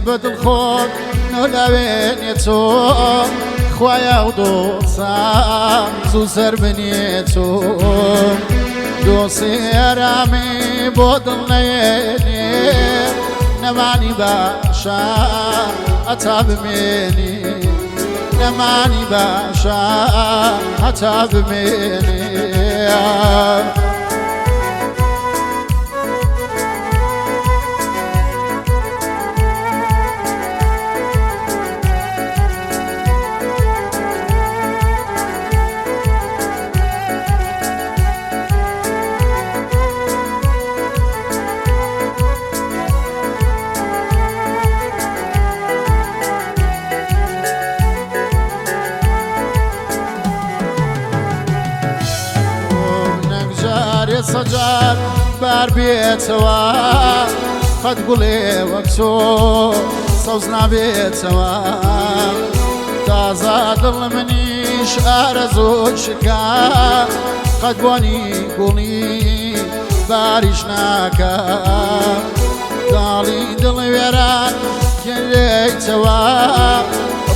بدل خۆت نەداوێنێتۆ خوایە و دۆسام زوو سەر بنێتۆ دۆسی ئارامی بۆ دڵ نەیێنێ نەمانی باشە هەتا بمێنێ نەمانی باشە هەتا بمێنێ سەجار بار بێتەوە قەت گوڵێ وەک تۆ سەوز نابێتەوە تازە دڵ منیش ئارەزوو شکا قەت بۆنی گوڵی باریش ناکە داڵی دڵ وێران کێنرێیتەوە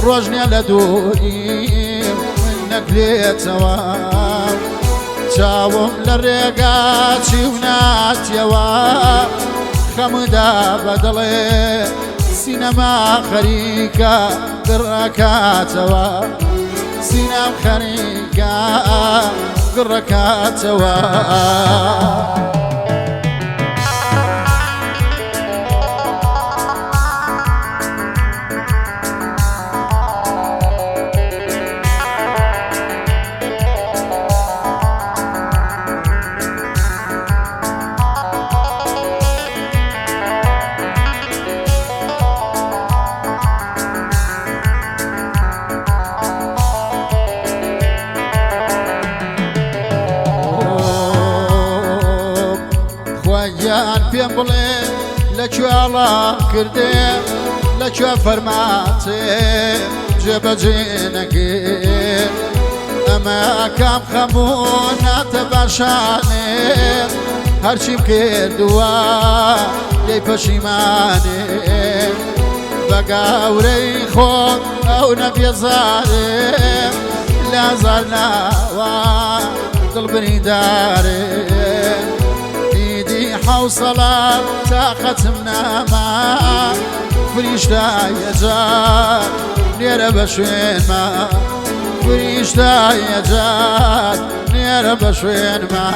ڕۆژ نیە لە دووری من نەکرێتەوە چاوم لە ڕێگا چیو ناتیەوە خەمدا بەدڵێ سینەما خەریکە گڕەکاتەوە سینەم خەریکە گڕەکاتەوە یان پێم بڵێ لەکوێ ئاڵا کردێ لەکوێ فەرماتێ جێبەجێ نەکێ ئەمە کام خەموو ناتە باشانێ هەرچیم کردووە لێی پەشیمانێ بە گاورەی خۆت ئەو نەبێزارێ لازار ناوە دڵبریدارێ حوصلات تاقتم ناما فریشتای جار نێرە بە شوێن ما فریشتای جار نێرە بە شوێن ما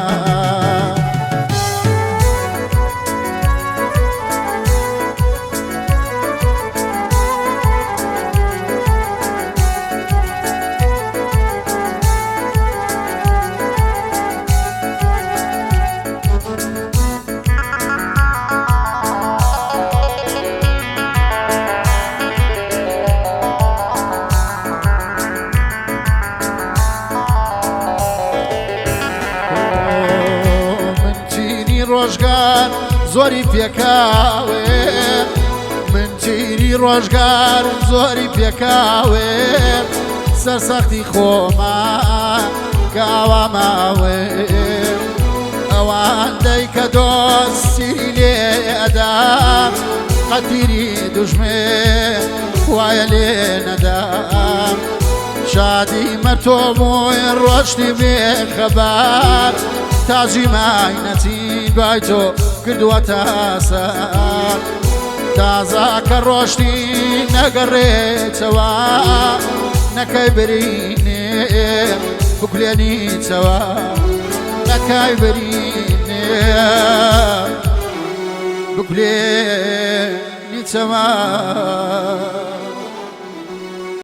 ڕۆژگار زۆری پێکاوێ من تیری ڕۆژگار زۆری پێکاوێ سەرسەختی خۆمان کاوا ماوێ ئەوانەی کە دۆستی لێدا قەتیری دوژمێ خوایە لێ نەدام شادی مەتۆ بووی ڕۆشتی بێخەبار تاجی ماینەتی دوای تۆ کردووەتە سەر تازە کە ڕۆشتی نەگەڕێتەوە نەکەی برینێ بکولێنیتەوە نەکەی برینێ بکولێنیتەوە